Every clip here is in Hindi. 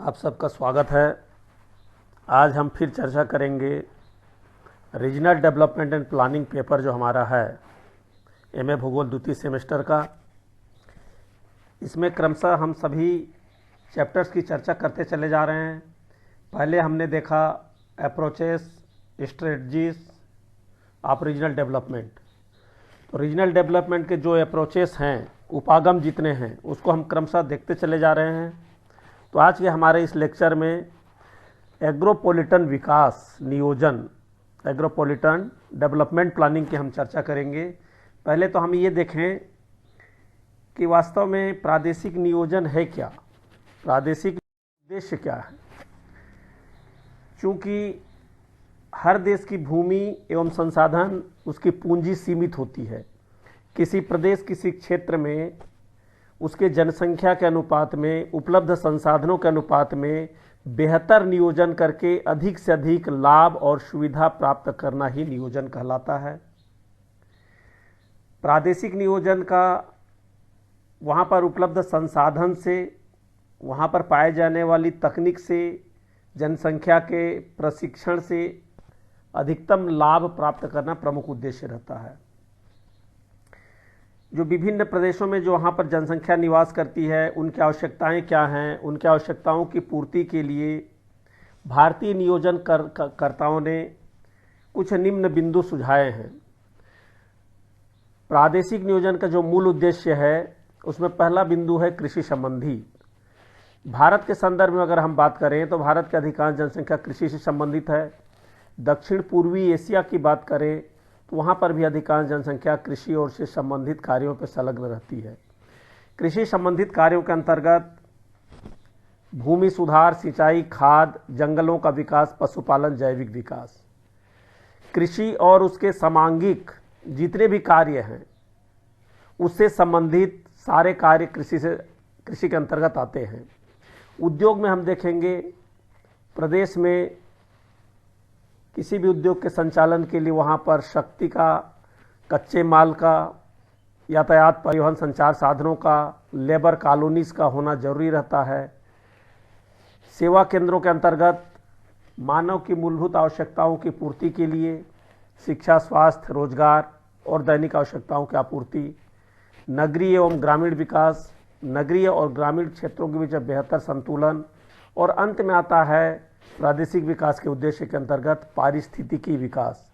आप सबका स्वागत है। आज हम फिर चर्चा करेंगे regional development and planning paper जो हमारा है एमए भूगोल द्वितीय सेमेस्टर का। इसमें क्रमशः हम सभी चैप्टर्स की चर्चा करते चले जा रहे हैं। पहले हमने देखा approaches strategies of regional development. तो रीजनल डेवलपमेंट के जो अप्रोचेस हैं, उपागम जितने हैं, उसको हम क्रमशः देखते चले जा रहे हैं। तो आज के हमारे इस लेक्चर में एग्रोपॉलिटन विकास नियोजन, एग्रोपॉलिटन डेवलपमेंट प्लानिंग की हम चर्चा करेंगे। पहले तो हम ये देखें कि वास्तव में प्रादेशिक नियोजन है क्या, प्रादेशिक उद्देश्य क्या है। चूँकि हर देश की भूमि एवं संसाधन, उसकी पूंजी सीमित होती है। किसी प्रदेश, किसी क्षेत्र में उसके जनसंख्या के अनुपात में, उपलब्ध संसाधनों के अनुपात में बेहतर नियोजन करके अधिक से अधिक लाभ और सुविधा प्राप्त करना ही नियोजन कहलाता है। प्रादेशिक नियोजन का वहाँ पर उपलब्ध संसाधन से, वहाँ पर पाए जाने वाली तकनीक से, जनसंख्या के प्रशिक्षण से अधिकतम लाभ प्राप्त करना प्रमुख उद्देश्य रहता है। जो विभिन्न प्रदेशों में जो वहाँ पर जनसंख्या निवास करती है, उनकी आवश्यकताएं क्या हैं, उनकी आवश्यकताओं की पूर्ति के लिए भारतीय नियोजन कर्ताओं ने कुछ निम्न बिंदु सुझाए हैं। प्रादेशिक नियोजन का जो मूल उद्देश्य है, उसमें पहला बिंदु है कृषि संबंधी। भारत के संदर्भ में अगर हम बात करें तो भारत की अधिकांश जनसंख्या कृषि से संबंधित है। दक्षिण पूर्वी एशिया की बात करें तो वहाँ पर भी अधिकांश जनसंख्या कृषि और से संबंधित कार्यों पर संलग्न रहती है। कृषि संबंधित कार्यों के अंतर्गत भूमि सुधार, सिंचाई, खाद, जंगलों का विकास, पशुपालन, जैविक विकास, कृषि और उसके समांगिक जितने भी कार्य हैं उससे संबंधित सारे कार्य कृषि के अंतर्गत आते हैं। उद्योग में हम देखेंगे, प्रदेश में किसी भी उद्योग के संचालन के लिए वहाँ पर शक्ति का, कच्चे माल का, यातायात, परिवहन, संचार साधनों का, लेबर कॉलोनीज का होना जरूरी रहता है। सेवा केंद्रों के अंतर्गत मानव की मूलभूत आवश्यकताओं की पूर्ति के लिए शिक्षा, स्वास्थ्य, रोजगार और दैनिक आवश्यकताओं की आपूर्ति, नगरीय एवं ग्रामीण विकास, नगरीय और ग्रामीण क्षेत्रों के बीच बेहतर संतुलन, और अंत में आता है प्रादेशिक विकास के उद्देश्य के अंतर्गत पारिस्थितिकी विकास।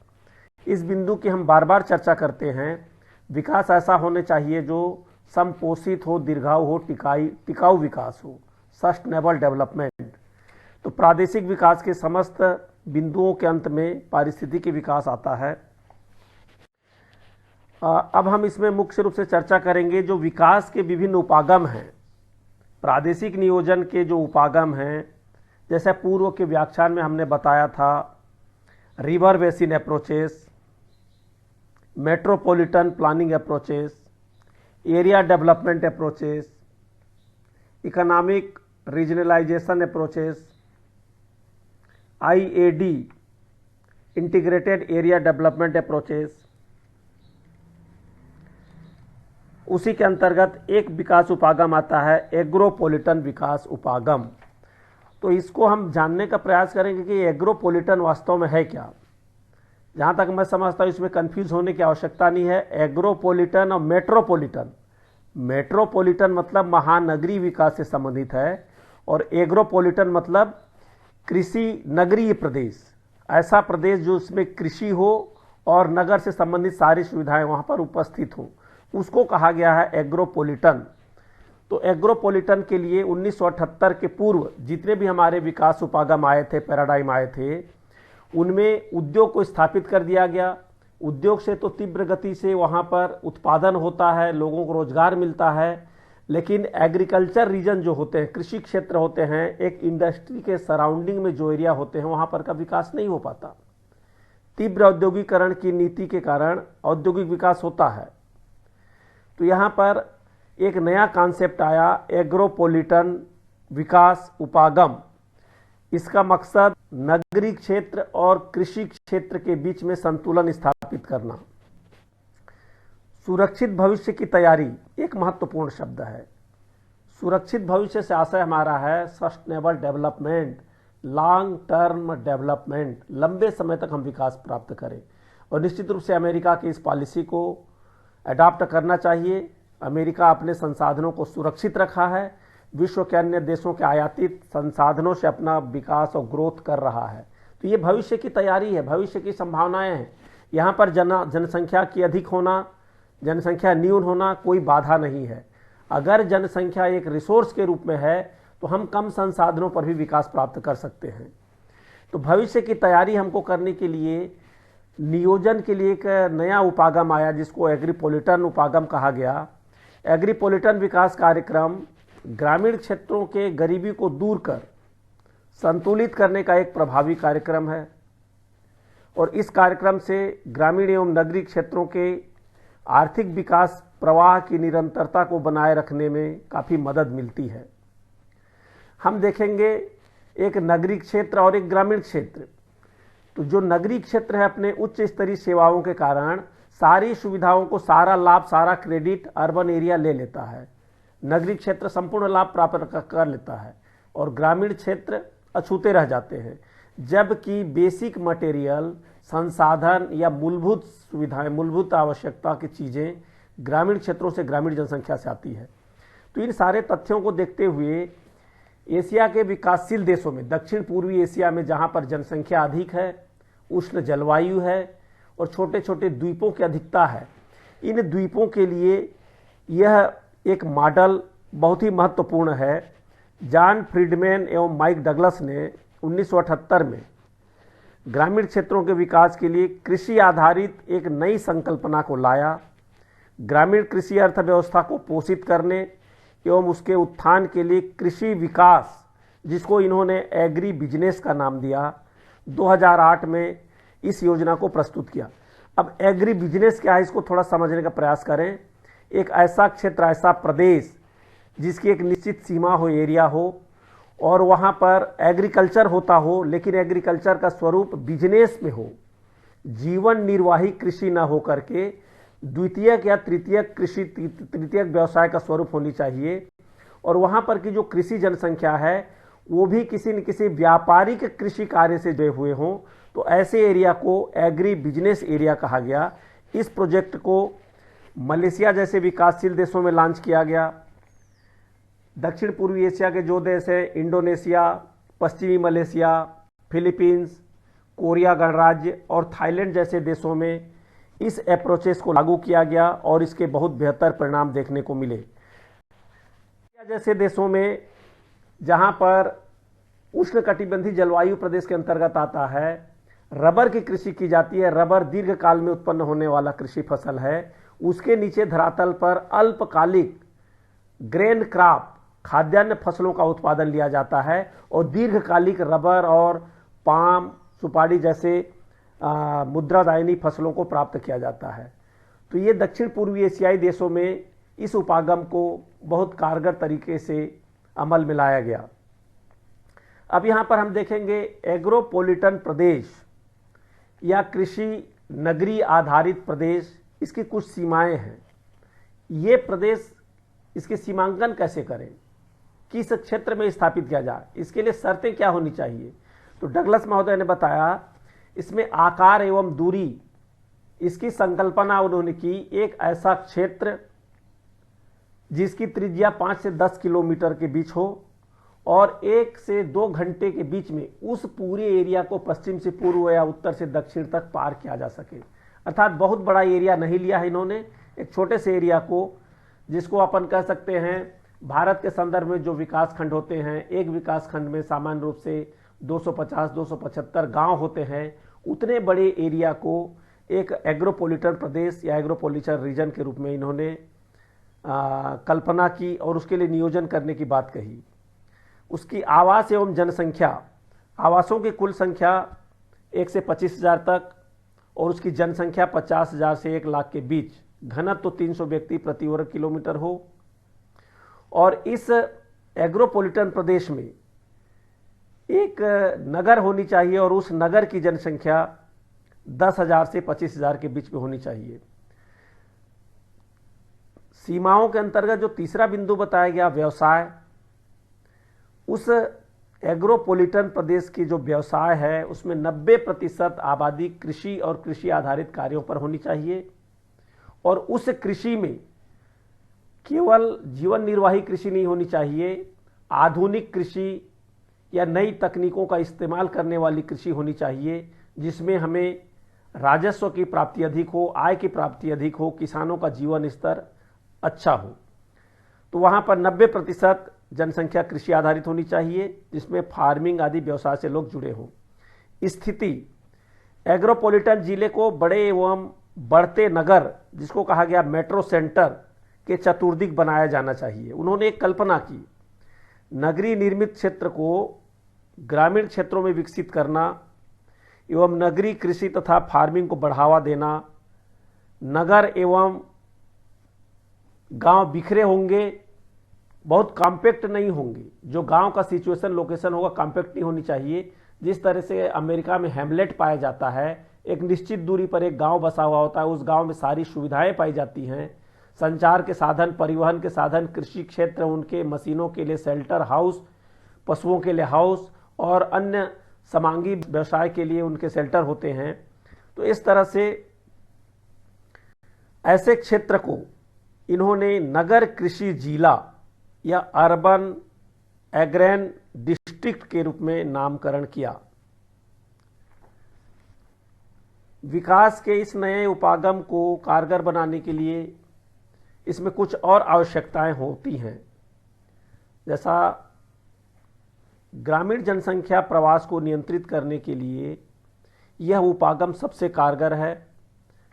इस बिंदु की हम बार बार चर्चा करते हैं। विकास ऐसा होने चाहिए जो समपोषित हो, दीर्घायु हो, टिकाऊ विकास हो, सस्टेनेबल डेवलपमेंट। तो प्रादेशिक विकास के समस्त बिंदुओं के अंत में पारिस्थितिकी विकास आता है। अब हम इसमें मुख्य रूप से चर्चा करेंगे जो विकास के विभिन्न उपागम हैं। प्रादेशिक नियोजन के जो उपागम हैं, जैसे पूर्व के व्याख्यान में हमने बताया था, river basin approaches, metropolitan planning approaches, area development approaches, economic regionalisation approaches, IAD integrated area development approaches. उसी के अंतर्गत एक विकास उपागम आता है एग्रोपॉलिटन विकास उपागम। तो इसको हम जानने का प्रयास करेंगे कि एग्रोपॉलिटन वास्तव में है क्या। जहाँ तक मैं समझता हूँ इसमें कंफ्यूज होने की आवश्यकता नहीं है। एग्रोपॉलिटन और मेट्रोपॉलिटन, मेट्रोपॉलिटन मतलब महानगरीय विकास से संबंधित है, और एग्रोपॉलिटन मतलब कृषि नगरीय प्रदेश, ऐसा प्रदेश जो उसमें कृषि हो और नगर से संबंधित सारी सुविधाएं वहाँ पर उपस्थित हों, उसको कहा गया है एग्रोपॉलिटन। तो एग्रोपॉलिटन के लिए 1978 के पूर्व जितने भी हमारे विकास उपागम आए थे, पैराडाइम आए थे, उनमें उद्योग को स्थापित कर दिया गया। उद्योग से तो तीव्र गति से वहाँ पर उत्पादन होता है, लोगों को रोजगार मिलता है, लेकिन एग्रीकल्चर रीजन जो होते हैं, कृषि क्षेत्र होते हैं, एक इंडस्ट्री के सराउंडिंग में जो एरिया होते हैं, वहाँ पर का विकास नहीं हो पाता। तीव्र औद्योगिकरण की नीति के कारण औद्योगिक विकास होता है। तो यहाँ पर एक नया कॉन्सेप्ट आया, एग्रोपॉलिटन विकास उपागम। इसका मकसद नगरीय क्षेत्र और कृषि क्षेत्र के बीच में संतुलन स्थापित करना। सुरक्षित भविष्य की तैयारी एक महत्वपूर्ण शब्द है। सुरक्षित भविष्य से आशय हमारा है sustainable development, long term development, लंबे समय तक हम विकास प्राप्त करें। और निश्चित रूप से अमेरिका की इस पॉलिसी को अडॉप्ट करना चाहिए। अमेरिका अपने संसाधनों को सुरक्षित रखा है, विश्व के अन्य देशों के आयातित संसाधनों से अपना विकास और ग्रोथ कर रहा है। तो ये भविष्य की तैयारी है, भविष्य की संभावनाएं हैं। यहाँ पर जनसंख्या की अधिक होना, जनसंख्या न्यून होना कोई बाधा नहीं है। अगर जनसंख्या एक रिसोर्स के रूप में है तो हम कम संसाधनों पर भी विकास प्राप्त कर सकते हैं। तो भविष्य की तैयारी हमको करने के लिए नियोजन के लिए एक नया उपागम आया जिसको एग्रीपोलिटन उपागम कहा गया। एग्रीपोलिटन विकास कार्यक्रम ग्रामीण क्षेत्रों के गरीबी को दूर कर संतुलित करने का एक प्रभावी कार्यक्रम है और इस कार्यक्रम से ग्रामीण एवं नगरीय क्षेत्रों के आर्थिक विकास प्रवाह की निरंतरता को बनाए रखने में काफ़ी मदद मिलती है। हम देखेंगे एक नगरीय क्षेत्र और एक ग्रामीण क्षेत्र। तो जो नगरीय क्षेत्र है अपने उच्च स्तरीय सेवाओं के कारण सारी सुविधाओं को, सारा लाभ, सारा क्रेडिट अर्बन एरिया ले लेता है। नगरीय क्षेत्र संपूर्ण लाभ प्राप्त कर लेता है और ग्रामीण क्षेत्र अछूते रह जाते हैं। जबकि बेसिक मटेरियल, संसाधन या मूलभूत सुविधाएं, मूलभूत आवश्यकता की चीज़ें ग्रामीण क्षेत्रों से, ग्रामीण जनसंख्या से आती है। तो इन सारे तथ्यों को देखते हुए एशिया के विकासशील देशों में, दक्षिण पूर्वी एशिया में जहां पर जनसंख्या अधिक है, उष्ण जलवायु है और छोटे छोटे द्वीपों की अधिकता है, इन द्वीपों के लिए यह एक मॉडल बहुत ही महत्वपूर्ण है। जॉन फ्रीडमैन एवं माइक डगलस ने 1978 में ग्रामीण क्षेत्रों के विकास के लिए कृषि आधारित एक नई संकल्पना को लाया। ग्रामीण कृषि अर्थव्यवस्था को पोषित करने एवं उसके उत्थान के लिए कृषि विकास, जिसको इन्होंने एग्री बिजनेस का नाम दिया, 2008 में इस योजना को प्रस्तुत किया। अब एग्री बिजनेस क्या है, इसको थोड़ा समझने का प्रयास करें। एक ऐसा क्षेत्र, ऐसा प्रदेश जिसकी एक निश्चित सीमा हो, एरिया हो और वहाँ पर एग्रीकल्चर होता हो, लेकिन एग्रीकल्चर का स्वरूप बिजनेस में हो, जीवन निर्वाही कृषि न हो करके द्वितीयक या तृतीयक कृषि, तृतीयक व्यवसाय का स्वरूप होनी चाहिए। और वहाँ पर की जो कृषि जनसंख्या है वो भी किसी न किसी व्यापारिक कृषि कार्य से जुड़े हुए हों। तो ऐसे एरिया को एग्री बिजनेस एरिया कहा गया। इस प्रोजेक्ट को मलेशिया जैसे विकासशील देशों में लॉन्च किया गया। दक्षिण पूर्वी एशिया के जो देश हैं, इंडोनेशिया, पश्चिमी मलेशिया, फिलीपींस, कोरिया गणराज्य और थाईलैंड जैसे देशों में इस अप्रोचेस को लागू किया गया और इसके बहुत बेहतर परिणाम देखने को मिले। जैसे देशों में जहां पर उष्णकटिबंधीय जलवायु प्रदेश के अंतर्गत आता है, रबर की कृषि की जाती है। रबर दीर्घकाल में उत्पन्न होने वाला कृषि फसल है। उसके नीचे धरातल पर अल्पकालिक ग्रेन क्रॉप, खाद्यान्न फसलों का उत्पादन लिया जाता है और दीर्घकालिक रबर और पाम, सुपारी जैसे मुद्रादायनी फसलों को प्राप्त किया जाता है। तो ये दक्षिण पूर्वी एशियाई देशों में इस उपागम को बहुत कारगर तरीके से अमल में लाया गया। अब यहाँ पर हम देखेंगे एग्रोपोलिटन प्रदेश या कृषि नगरीय आधारित प्रदेश, इसकी कुछ सीमाएं हैं। ये प्रदेश, इसके सीमांकन कैसे करें, किस क्षेत्र में स्थापित किया जाए, इसके लिए शर्तें क्या होनी चाहिए। तो डगलस महोदय ने बताया इसमें आकार एवं दूरी, इसकी संकल्पना उन्होंने की। एक ऐसा क्षेत्र जिसकी त्रिज्या 5 से 10 किलोमीटर के बीच हो और 1 से 2 घंटे के बीच में उस पूरे एरिया को पश्चिम से पूर्व या उत्तर से दक्षिण तक पार किया जा सके। अर्थात बहुत बड़ा एरिया नहीं लिया है इन्होंने, एक छोटे से एरिया को, जिसको अपन कह सकते हैं भारत के संदर्भ में जो विकास खंड होते हैं, एक विकास खंड में सामान्य रूप से 250-275 गांव होते हैं, उतने बड़े एरिया को एक एग्रोपोलिटन प्रदेश या एग्रोपोलिटन रीजन के रूप में इन्होंने कल्पना की और उसके लिए नियोजन करने की बात कही। उसकी आवास एवं जनसंख्या, आवासों की कुल संख्या 1 से 25,000 तक और उसकी जनसंख्या 50,000 से 1 लाख के बीच, घनत्व तो 300 व्यक्ति प्रति वर्ग किलोमीटर हो। और इस एग्रोपोलिटन प्रदेश में एक नगर होनी चाहिए और उस नगर की जनसंख्या 10,000 से 25,000 के बीच में होनी चाहिए। सीमाओं के अंतर्गत जो तीसरा बिंदु बताया गया व्यवसाय, उस एग्रोपोलिटन प्रदेश की जो व्यवसाय है उसमें 90% आबादी कृषि और कृषि आधारित कार्यों पर होनी चाहिए, और उस कृषि में केवल जीवन निर्वाही कृषि नहीं होनी चाहिए, आधुनिक कृषि या नई तकनीकों का इस्तेमाल करने वाली कृषि होनी चाहिए, जिसमें हमें राजस्व की प्राप्ति अधिक हो, आय की प्राप्ति अधिक हो, किसानों का जीवन स्तर अच्छा हो। तो वहाँ पर 90% जनसंख्या कृषि आधारित होनी चाहिए, जिसमें फार्मिंग आदि व्यवसाय से लोग जुड़े हों। स्थिति, एग्रोपोलिटन जिले को बड़े एवं बढ़ते नगर, जिसको कहा गया मेट्रो सेंटर, के चतुर्दिक बनाया जाना चाहिए। उन्होंने एक कल्पना की, नगरीय निर्मित क्षेत्र को ग्रामीण क्षेत्रों में विकसित करना एवं नगरीय कृषि तथा फार्मिंग को बढ़ावा देना। नगर एवं गांव बिखरे होंगे, बहुत कॉम्पैक्ट नहीं होंगे। जो गांव का सिचुएशन लोकेशन होगा कॉम्पैक्ट नहीं होनी चाहिए। जिस तरह से अमेरिका में हैमलेट पाया जाता है, एक निश्चित दूरी पर एक गांव बसा हुआ होता है, उस गांव में सारी सुविधाएं पाई जाती हैं, संचार के साधन, परिवहन के साधन, कृषि क्षेत्र, उनके मशीनों के लिए शेल्टर हाउस, पशुओं के लिए हाउस और अन्य समांगी व्यवसाय के लिए उनके शेल्टर होते हैं। तो इस तरह से ऐसे क्षेत्र को इन्होंने नगर कृषि जिला या अर्बन एग्रेन डिस्ट्रिक्ट के रूप में नामकरण किया। विकास के इस नए उपागम को कारगर बनाने के लिए इसमें कुछ और आवश्यकताएं होती हैं, जैसा ग्रामीण जनसंख्या प्रवास को नियंत्रित करने के लिए यह उपागम सबसे कारगर है।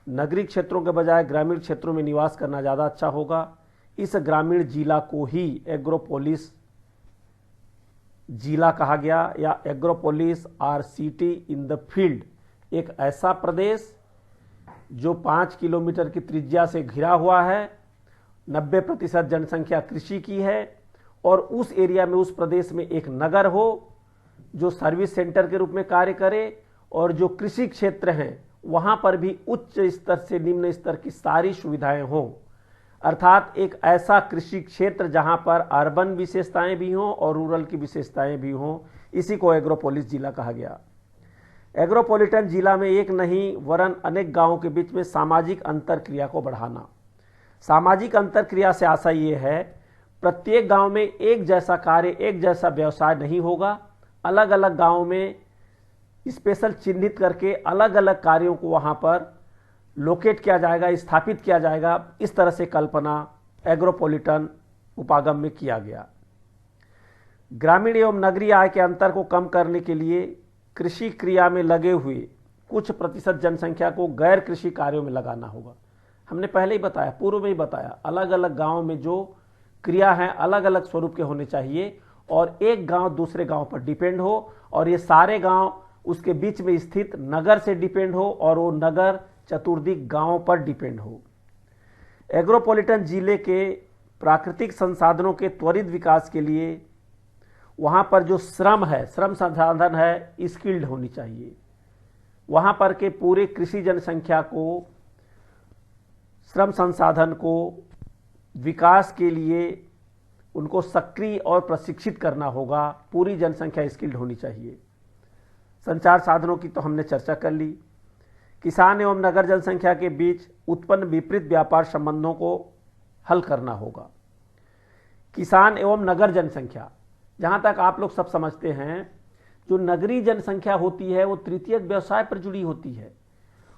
नगरीय क्षेत्रों के बजाय ग्रामीण क्षेत्रों में निवास करना ज़्यादा अच्छा होगा। इस ग्रामीण जिला को ही एग्रोपोलिस जिला कहा गया, या agropolis or city in the field. एक ऐसा प्रदेश जो 5 किलोमीटर की त्रिज्या से घिरा हुआ है, 90% जनसंख्या कृषि की है, और उस एरिया में, उस प्रदेश में एक नगर हो जो सर्विस सेंटर के रूप में कार्य करे, और जो कृषि क्षेत्र हैं वहां पर भी उच्च स्तर से निम्न स्तर की सारी सुविधाएं हों। अर्थात एक ऐसा कृषि क्षेत्र जहां पर अर्बन विशेषताएं भी हों और रूरल की विशेषताएं भी हों, इसी को एग्रोपोलिस जिला कहा गया। एग्रोपोलिटन जिला में एक नहीं वरन अनेक गांवों के बीच में सामाजिक अंतरक्रिया को बढ़ाना। सामाजिक अंतरक्रिया से आशय ये है, प्रत्येक गांव में एक जैसा कार्य, एक जैसा व्यवसाय नहीं होगा। अलग अलग गांवों में स्पेशल चिन्हित करके अलग अलग कार्यों को वहां पर लोकेट किया जाएगा, स्थापित किया जाएगा। इस तरह से कल्पना एग्रोपोलिटन उपागम में किया गया। ग्रामीण एवं नगरीय आय के अंतर को कम करने के लिए कृषि क्रिया में लगे हुए कुछ प्रतिशत जनसंख्या को गैर कृषि कार्यों में लगाना होगा। हमने पहले ही बताया, पूर्व में ही बताया, अलग अलग गांव में जो क्रिया है अलग अलग स्वरूप के होने चाहिए, और एक गांव दूसरे गांव पर डिपेंड हो, और ये सारे गांव उसके बीच में स्थित नगर से डिपेंड हो, और वो नगर चतुर्दिक गांवों पर डिपेंड हो। एग्रोपोलिटन जिले के प्राकृतिक संसाधनों के त्वरित विकास के लिए वहां पर जो श्रम है, श्रम संसाधन है, स्किल्ड होनी चाहिए। वहां पर के पूरे कृषि जनसंख्या को, श्रम संसाधन को विकास के लिए उनको सक्रिय और प्रशिक्षित करना होगा। पूरी जनसंख्या स्किल्ड होनी चाहिए। संचार साधनों की तो हमने चर्चा कर ली। किसान एवं नगर जनसंख्या के बीच उत्पन्न विपरीत व्यापार संबंधों को हल करना होगा। किसान एवं नगर जनसंख्या, जहां तक आप लोग सब समझते हैं, जो नगरीय जनसंख्या होती है वो तृतीयक व्यवसाय पर जुड़ी होती है,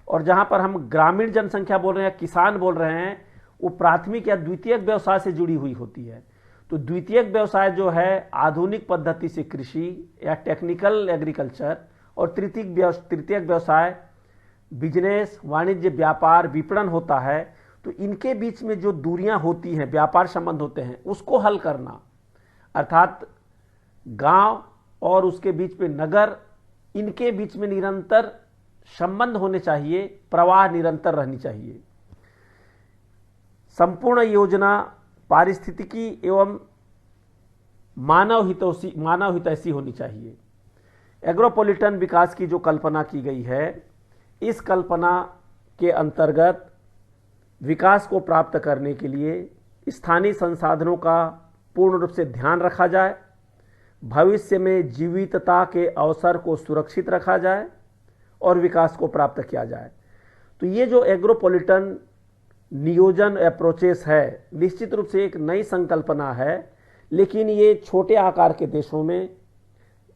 और जहां पर हम ग्रामीण जनसंख्या बोल रहे हैं, किसान बोल रहे हैं, वो प्राथमिक या द्वितीयक व्यवसाय से जुड़ी हुई होती है। तो द्वितीयक व्यवसाय जो है आधुनिक पद्धति से कृषि या टेक्निकल एग्रीकल्चर, और तृतीयक व्यवसाय बिजनेस, वाणिज्य, व्यापार, विपणन होता है। तो इनके बीच में जो दूरियां होती हैं, व्यापार संबंध होते हैं, उसको हल करना। अर्थात गांव और उसके बीच में नगर, इनके बीच में निरंतर संबंध होने चाहिए, प्रवाह निरंतर रहनी चाहिए। संपूर्ण योजना पारिस्थितिकी एवं मानव हितैषी होनी चाहिए। एग्रोपोलिटन विकास की जो कल्पना की गई है, इस कल्पना के अंतर्गत विकास को प्राप्त करने के लिए स्थानीय संसाधनों का पूर्ण रूप से ध्यान रखा जाए, भविष्य में जीवितता के अवसर को सुरक्षित रखा जाए और विकास को प्राप्त किया जाए। तो ये जो एग्रोपॉलिटन नियोजन अप्रोचेस है, निश्चित रूप से एक नई संकल्पना है, लेकिन ये छोटे आकार के देशों में,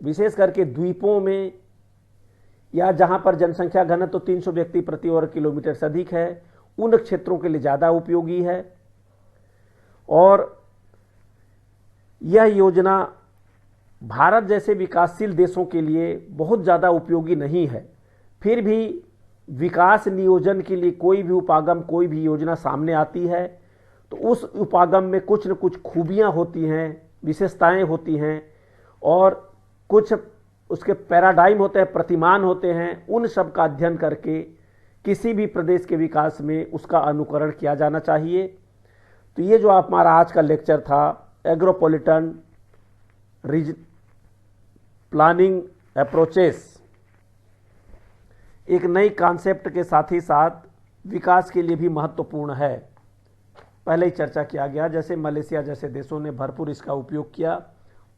विशेष करके द्वीपों में या जहां पर जनसंख्या घनत्व तो 300 व्यक्ति प्रति वर्ग किलोमीटर से अधिक है, उन क्षेत्रों के लिए ज़्यादा उपयोगी है। और यह योजना भारत जैसे विकासशील देशों के लिए बहुत ज़्यादा उपयोगी नहीं है। फिर भी विकास नियोजन के लिए कोई भी उपागम, कोई भी योजना सामने आती है तो उस उपागम में कुछ न कुछ खूबियां होती हैं, विशेषताएं होती हैं और कुछ उसके पैराडाइम होते हैं, प्रतिमान होते हैं। उन सब का अध्ययन करके किसी भी प्रदेश के विकास में उसका अनुकरण किया जाना चाहिए। तो ये जो हमारा आज का लेक्चर था, एग्रोपॉलिटन प्लानिंग अप्रोचेस, एक नई कॉन्सेप्ट के साथ ही साथ विकास के लिए भी महत्वपूर्ण है। पहले ही चर्चा किया गया, जैसे मलेशिया जैसे देशों ने भरपूर इसका उपयोग किया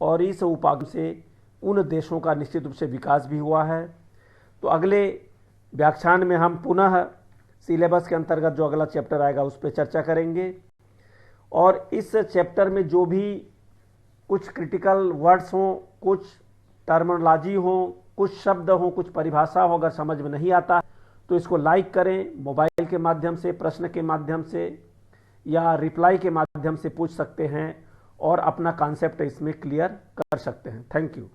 और इस उपागम से उन देशों का निश्चित रूप से विकास भी हुआ है। तो अगले व्याख्यान में हम पुनः सिलेबस के अंतर्गत जो अगला चैप्टर आएगा उस पर चर्चा करेंगे और इस चैप्टर में जो भी कुछ क्रिटिकल वर्ड्स हों, कुछ टर्मिनोलॉजी हो, कुछ शब्द हो, कुछ परिभाषा हो, अगर समझ में नहीं आता तो इसको लाइक करें, मोबाइल के माध्यम से, प्रश्न के माध्यम से या रिप्लाई के माध्यम से पूछ सकते हैं और अपना कॉन्सेप्ट इसमें क्लियर कर सकते हैं। Thank you.